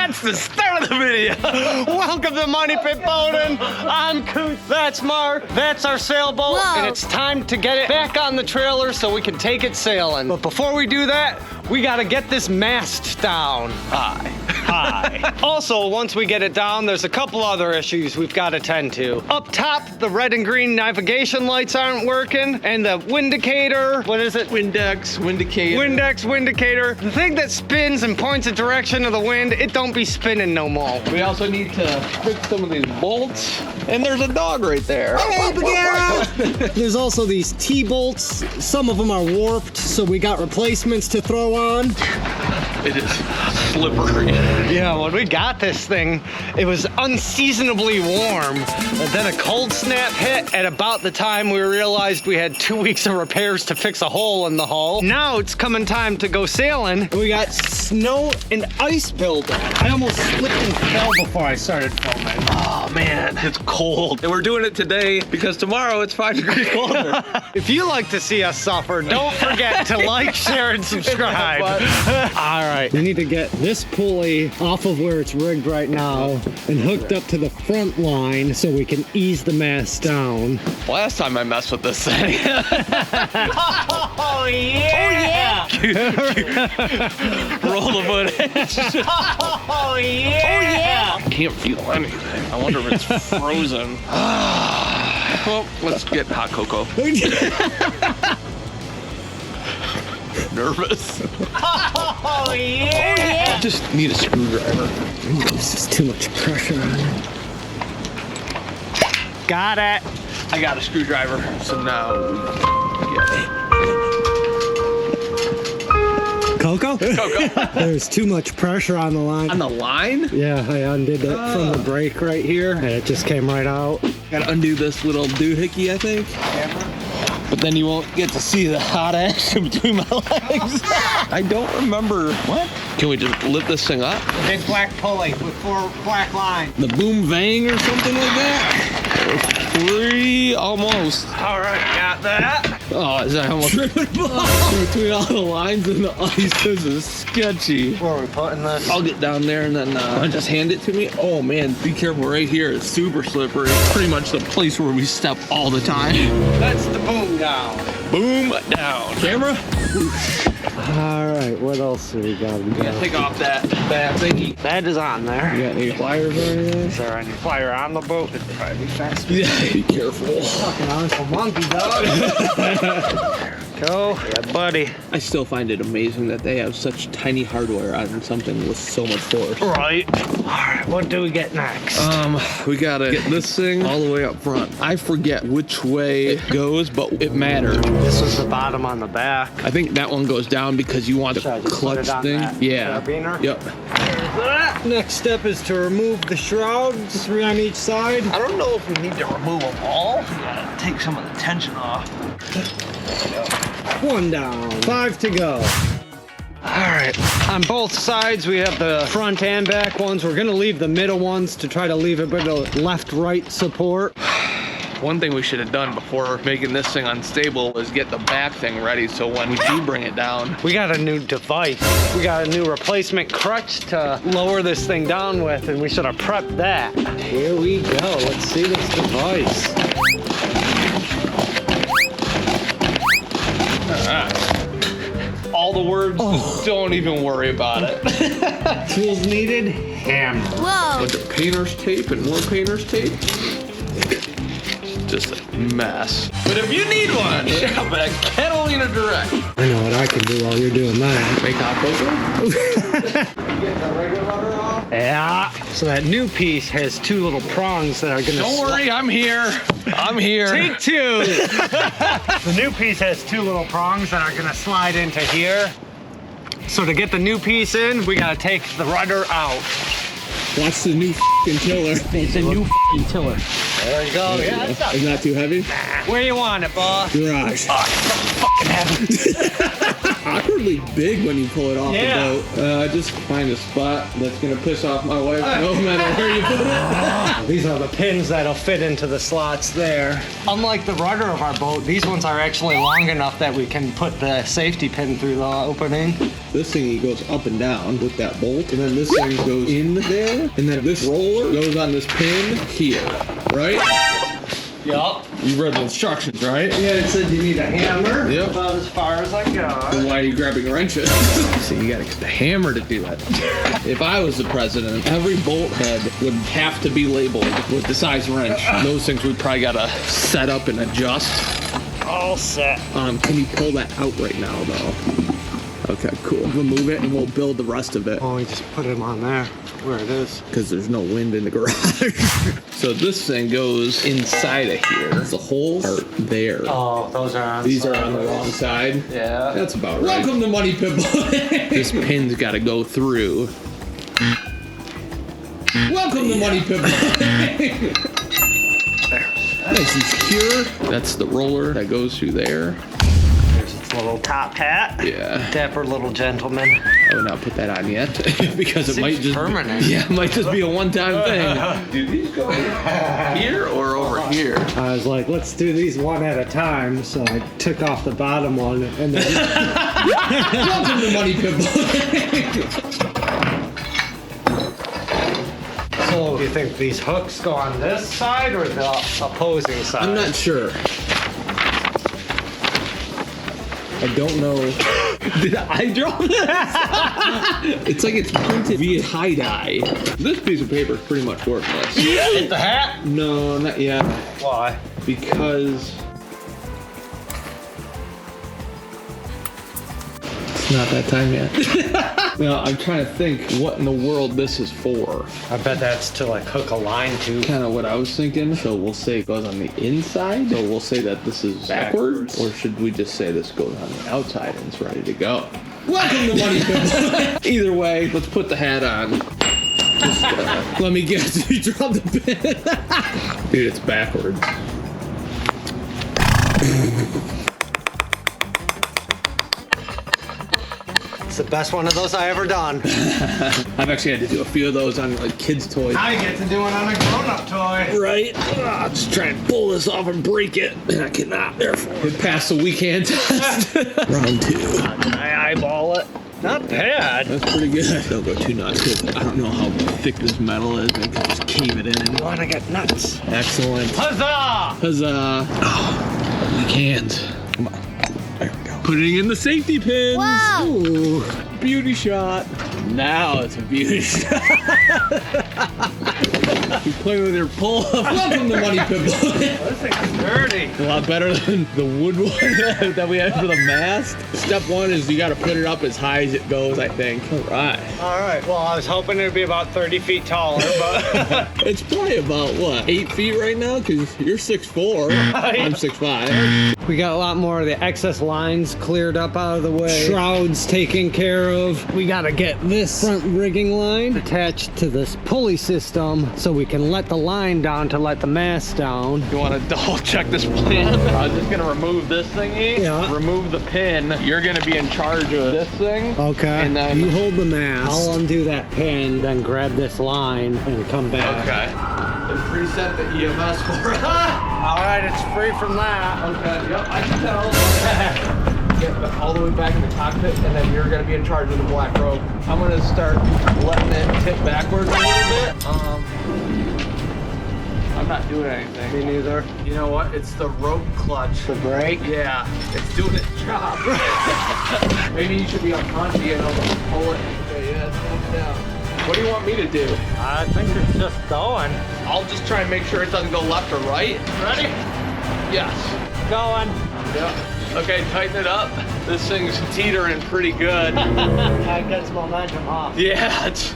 That's the start of the video. Welcome to Money Pit Boating. I'm Coot. That's Mark. That's our sailboat. Whoa. And it's time to get it back on the trailer so we can take it sailing. But before we do that, we gotta get this mast down. Hi. Also, once we get it down, there's a couple other issues we've got to tend to. Up top, the red and green navigation lights aren't working, and the windicator, what is it? Windex, windicator. Windicator. The thing that spins and points the direction of the wind, it don't be spinning no more. We also need to fix some of these bolts. And there's a dog right there. Hey, Bagheera! There's also these T-bolts. Some of them are warped, so we got replacements to throw on. It is slippery. Yeah, when we got this thing, it was unseasonably warm. And then a cold snap hit at about the time we realized we had 2 weeks of repairs to fix a hole in the hull. Now it's coming time to go sailing. We got snow and ice buildup. I almost slipped and fell before I started filming. Oh man, it's cold. And we're doing it today because tomorrow it's 5 degrees colder. If you like to see us suffer, don't forget to like, share, and subscribe. All right, we need to get this pulley off of where it's rigged right now and hooked up to the front line so we can ease the mast down. Last time I messed with this thing. Oh yeah! Roll the footage. Oh yeah! I can't feel anything. I wonder if it's frozen. Well, let's get hot cocoa. Nervous. Oh yeah! Just need a screwdriver. This is too much pressure on it. Got it. I got a screwdriver, so now we get it. Coco? Cocoa. There's too much pressure on the line. On the line? Yeah, I undid it from the brake right here, and it just came right out. Gotta undo this little doohickey, I think. But then you won't get to see the hot action between my legs. I don't remember. What? Can we just lift this thing up? Big black pulley with 4 black lines. The boom vang or something like that? 3, almost. All right, got that. Oh, is that almost between all the lines and the ice? This is sketchy. Where are we putting this? I'll get down there and then just hand it to me. Oh man, be careful right here. It's super slippery. It's pretty much the place where we step all the time. That's the boom down. Boom down. Camera? All right, what else do we got? We gotta take off that thingy. That is on there. You got any pliers or anything? Is there any fire on the boat? It'd probably be faster. Yeah, be careful. Fucking Uncle Monkey, dog. Go. Yeah, buddy. I still find it amazing that they have such tiny hardware on something with so much force. Right. All right, what do we get next? We gotta get this thing all the way up front. I forget which way it goes, but it matters. This was the bottom on the back. I think that one goes down because you want Should I the just put clutch it on thing. that Yeah. carabiner? Yep. Next step is to remove the shrouds, 3 on each side. I don't know if we need to remove them all. We gotta take some of the tension off. 1 down, 5 to go. All right, on both sides we have the front and back ones. We're gonna leave the middle ones to try to leave a bit of left-right support. One thing we should have done before making this thing unstable is get the back thing ready so when we do bring it down. We got a new device. We got a new replacement crutch to lower this thing down with, and we should have prepped that. Here we go, let's see this device. All the words, don't even worry about it. Tools needed, hammer. Whoa. Bunch of painter's tape and more painter's tape. Just a mess. But if you need one, shop at Catalina Direct. I know what I can do while you're doing that. Make hot cocoa? Get the regular rubber off? Yeah. So that new piece has 2 little prongs that are gonna Don't worry, I'm here. I'm here. Take 2. The new piece has 2 little prongs that are gonna slide into here. So to get the new piece in, we gotta take the rudder out. Watch the new f***ing tiller. It's a new f***ing tiller. There you go. Yeah, that's not Is that too heavy? Where you want it, boss? Garage. Oh, it's so fucking heavy. Awkwardly big when you pull it off the boat. Just find a spot that's gonna piss off my wife no matter where you put it. These are the pins that'll fit into the slots there. Unlike the rudder of our boat, these ones are actually long enough that we can put the safety pin through the opening. This thingy goes up and down with that bolt, and then this thing goes in there, and then this roller goes on this pin here, right? Yup. You read the instructions, right? Yeah, it said you need a hammer. Yep. About as far as I got. Then why are you grabbing wrenches? So you gotta get the hammer to do that. If I was the president, every bolt head would have to be labeled with the size wrench. Those things we probably gotta set up and adjust. All set. Can you pull that out right now, though? Okay, cool. We'll move it and we'll build the rest of it. Oh, we just put them on there, where it is. Because there's no wind in the garage. So this thing goes inside of here. The holes are there. Oh, those are on. These are on the wrong side. Yeah. That's about right. Welcome to Money Pit Boy. This pin's got to go through. Welcome to Money Pit Boy. Nice and secure. That's the roller that goes through there. There's its little top hat. Yeah. Dapper little gentleman. I would not put that on yet because it might just permanent. It might just be a one-time thing. Do these go here or over here? I was like, let's do these one at a time. So I took off the bottom one and then. Welcome to Money Pit Boy. So, do you think these hooks go on this side or the opposing side? I'm not sure. I don't know. Did I draw this? It's like it's printed via tie-dye. This piece of paper is pretty much worthless. Hit the hat? No, not yet. Why? Because it's not that time yet. Now, I'm trying to think what in the world this is for. I bet that's to like hook a line to. Kind of what I was thinking. So we'll say it goes on the inside. So we'll say that this is backwards. Or should we just say this goes on the outside and it's ready to go? Welcome to Money Pit. Either way, let's put the hat on. Just, let me guess, you dropped the pin. Dude, it's backwards. It's the best one of those I ever done. I've actually had to do a few of those on like kids' toys. I get to do it on a grown-up toy. Right? I'll just try and pull this off and break it. And I cannot, therefore. It passed the weekend test. Round 2. Can I eyeball it? Not bad. That's pretty good. Don't go too nuts because I don't know how thick this metal is. I can just cave it in. You want to get nuts. Excellent. Huzzah! Huzzah. Oh, weak hands. Come on. There we go. Putting in the safety pins. Wow. Ooh, beauty shot. Now it's a beauty shot. You play with your pull-up. Welcome to Money Pit Boy. This thing's dirty. A lot better than the wood one that we had for the mast. Step 1 is you got to put it up as high as it goes, I think. All right. All right. Well, I was hoping it'd be about 30 feet taller, but It's probably about, what, 8 feet right now? Because you're 6'4". I'm 6'5". we got a lot more of the excess lines cleared up out of the way. Shrouds taken care of. We got to get this front rigging line attached to this pulley system so we can let the line down to let the mast down. You want to double check this plan? I'm just going to remove this thingy. Yeah. Remove the pin. You're going to be in charge of this thing. Okay. And then you hold the mast. I'll undo that pin, then grab this line and come back. Okay. And preset the EMS for it. All right, it's free from that. Okay. Yep, I can tell. Get all the way back in the cockpit, and then you're going to be in charge of the black rope. I'm going to start letting it tip backwards a little bit. I'm not doing anything. Me neither. You know what? It's the rope clutch. The brake? Yeah, it's doing its job. Maybe you should be on Conti and I'll pull it. Okay, yeah, it's going down. What do you want me to do? I think it's just going. I'll just try and make sure it doesn't go left or right. Ready? Yes. Going. Yeah. Okay, tighten it up. This thing's teetering pretty good. That gets momentum off. Yeah, it's...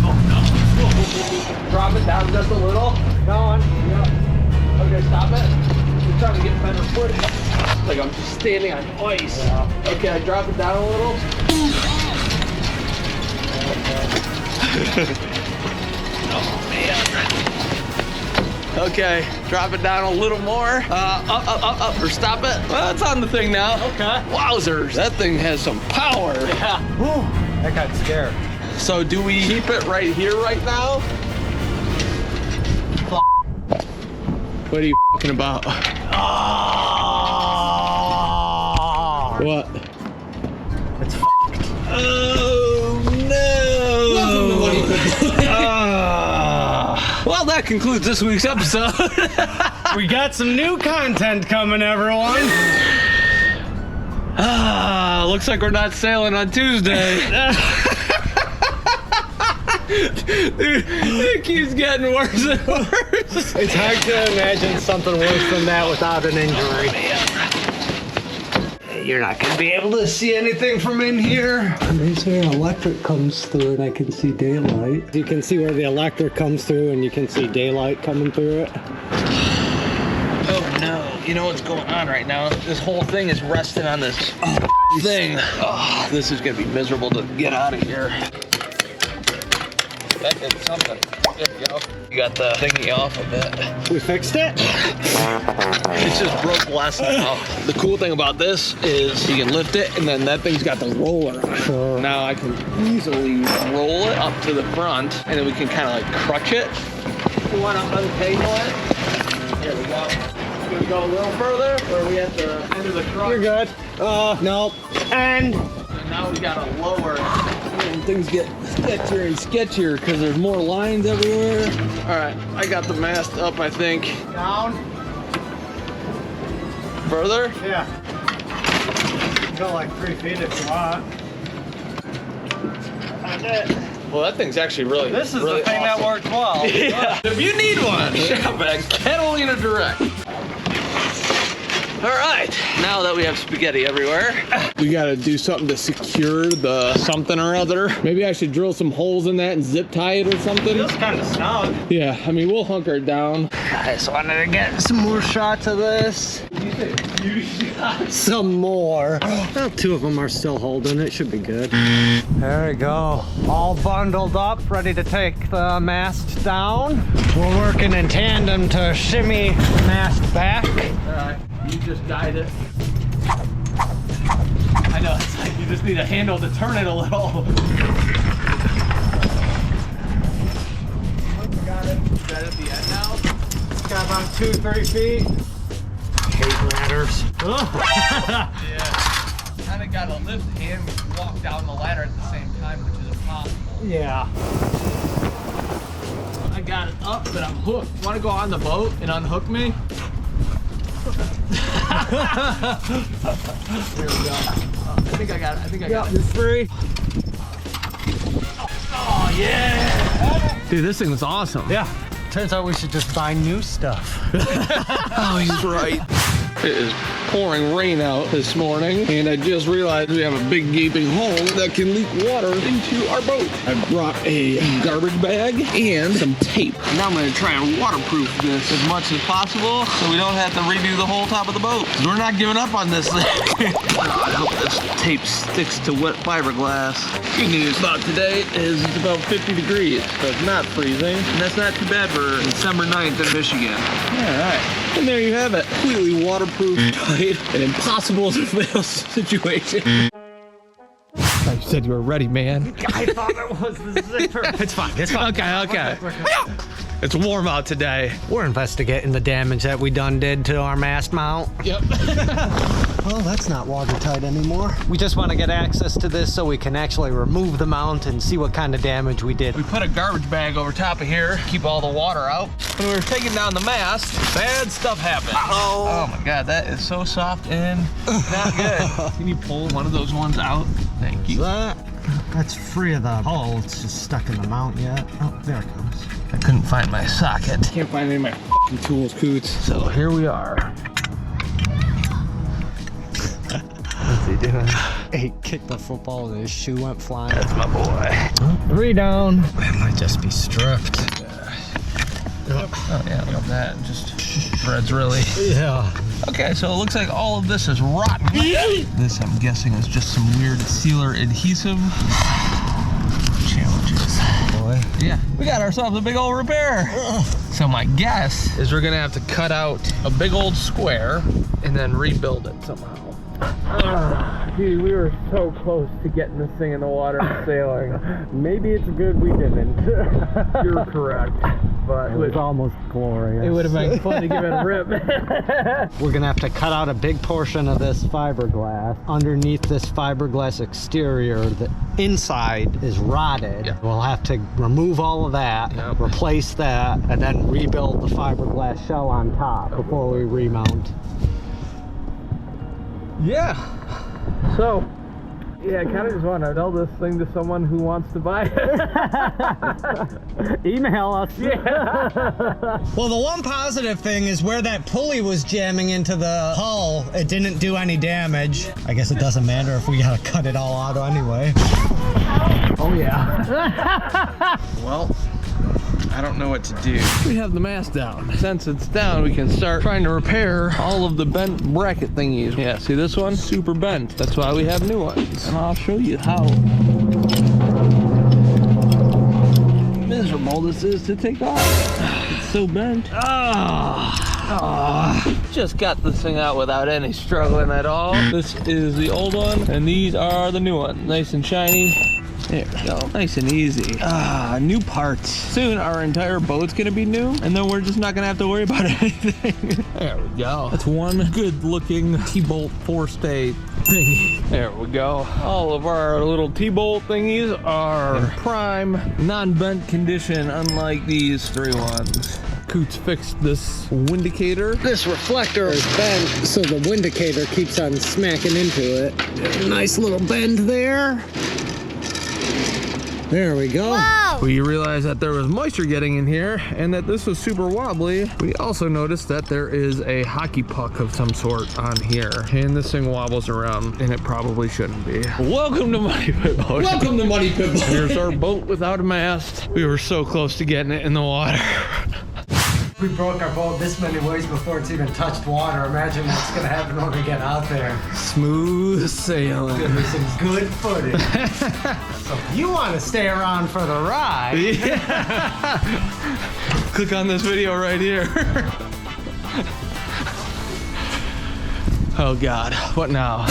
Oh, no. Drop it down just a little. Going. Yeah. Okay, stop it. I'm trying to get better footing. Like I'm just standing on ice. Yeah. Okay, I drop it down a little. Oh, man. Okay, drop it down a little more. Up, or stop it. Well, it's on the thing now. Okay. Wowzers, that thing has some power. Yeah. Whew. I got scared. So do we keep it right here right now? What are you talking about? Oh. What? It's Oh no! Well, that concludes this week's episode. We got some new content coming, everyone. Looks like we're not sailing on Tuesday. Dude, it keeps getting worse and worse. It's hard to imagine something worse than that without an injury. You're not gonna be able to see anything from in here. There's where electric comes through and I can see daylight. You can see where the electric comes through and you can see daylight coming through it. Oh no, you know what's going on right now? This whole thing is resting on this thing. Oh, this is gonna be miserable to get out of here. That did something. There we go. You got the thingy off of it. We fixed it? It's just broke less now. The cool thing about this is you can lift it and then that thing's got the roller on it. Now I can easily roll it up to the front and then we can kind of like crutch it. You want to untangle it? Here we go. Gonna go a little further or are we at the end of the crutch? You're good. Nope. And So now we gotta lower. And things get sketchier and sketchier because there's more lines everywhere. All right, I got the mast up, I think. down. Further? Yeah. Go like 3 feet if you want. That's it. Well, that thing's actually really This is really the thing awesome. that works well. Yeah. If you need one, shop at Catalina Direct. All right, now that we have spaghetti everywhere, we gotta do something to secure the something or other. Maybe I should drill some holes in that and zip tie it or something. Feels kind of snug. Yeah, I mean, we'll hunker it down. I just wanted to get some more shots of this. Some more. Well, 2 of them are still holding. It should be good. There we go. All bundled up, ready to take the mast down. We're working in tandem to shimmy the mast back. All right, you just guide it. I know, it's like you just need a handle to turn it a little. Got it. Is that at the end now? Got about 2-3 feet. Hate ladders. Yeah. Kind of got to lift and walk down the ladder at the same time, which is impossible. Yeah. I got it up, but I'm hooked. Want to go on the boat and unhook me? There we go. I think I got it. I think I got it. You're free. Oh, yeah. Dude, this thing was awesome. Yeah. Turns out we should just buy new stuff. Oh, he's right. It is pouring rain out this morning, and I just realized we have a big gaping hole that can leak water into our boat. I brought a garbage bag and some tape. And now I'm gonna try and waterproof this as much as possible so we don't have to redo the whole top of the boat. We're not giving up on this thing. I hope this tape sticks to wet fiberglass. Good news about today is it's about 50 degrees, so it's not freezing. And that's not too bad for December 9th in Michigan. All right. And there you have it. Completely waterproof, tight, and impossible to fail situation. You said you were ready, man. I thought it was the zipper. It's fine. It's fine. Okay. It's warm out today. We're investigating the damage that we done did to our mast mount. Yep. Well, that's not watertight anymore. We just want to get access to this so we can actually remove the mount and see what kind of damage we did. We put a garbage bag over top of here, keep all the water out. When we were taking down the mast, bad stuff happened. Oh my God, that is so soft and not good. Can you pull one of those ones out? Thank you. That's free of the hole. It's just stuck in the mount yet. Oh, there it comes. I couldn't find my socket. Can't find any of my fucking tools, Coots. So here we are. What's he doing? He kicked the football and his shoe went flying. That's my boy. 3 down. It might just be stripped. Oh yeah, look at that. Just shreds really. Yeah. Okay, so it looks like all of this is rotten. This, I'm guessing, is just some weird sealer adhesive. challenges. Boy. Yeah, we got ourselves a big old repair. So my guess is we're gonna have to cut out a big old square and then rebuild it somehow. Dude, we were so close to getting this thing in the water and sailing. Maybe it's good we didn't. You're correct. But It was almost glorious. it would have been fun to give it a rip. We're gonna have to cut out a big portion of this fiberglass. Underneath this fiberglass exterior, the inside is rotted. Yeah. We'll have to remove all of that, Yep. replace that, and then rebuild the fiberglass shell on top before we remount. Yeah. So, yeah, I kind of just want to sell this thing to someone who wants to buy it. Email us. Yeah. Well, the one positive thing is where that pulley was jamming into the hull, it didn't do any damage. I guess it doesn't matter if we gotta cut it all out anyway. Oh, yeah. Well, I don't know what to do. We have the mast down. Since it's down, we can start trying to repair all of the bent bracket thingies. Yeah, see this one? Super bent. That's why we have new ones. And I'll show you how miserable this is to take off. It's so bent. Just got this thing out without any struggling at all. This is the old one, and these are the new ones. Nice and shiny. There we go. Nice and easy. New parts. Soon our entire boat's gonna be new, and then we're just not gonna have to worry about anything. There we go. That's one good looking T-bolt forestay thingy. There we go. All of our little T-bolt thingies are in prime, non-bent condition, unlike these three ones. Coots fixed this windicator. This reflector is bent, so the windicator keeps on smacking into it. Nice little bend there. There we go. Whoa! We realized that there was moisture getting in here and that this was super wobbly. We also noticed that there is a hockey puck of some sort on here, and this thing wobbles around and it probably shouldn't be. Welcome to Money Pit Boat. Welcome to Money Pit Boat. Here's our boat without a mast. We were so close to getting it in the water. We broke our boat this many ways before it's even touched water. Imagine what's gonna happen when we get out there. Smooth sailing. Give me some good footage. So if you want to stay around for the ride, Yeah. Click on this video right here. Oh God, what now?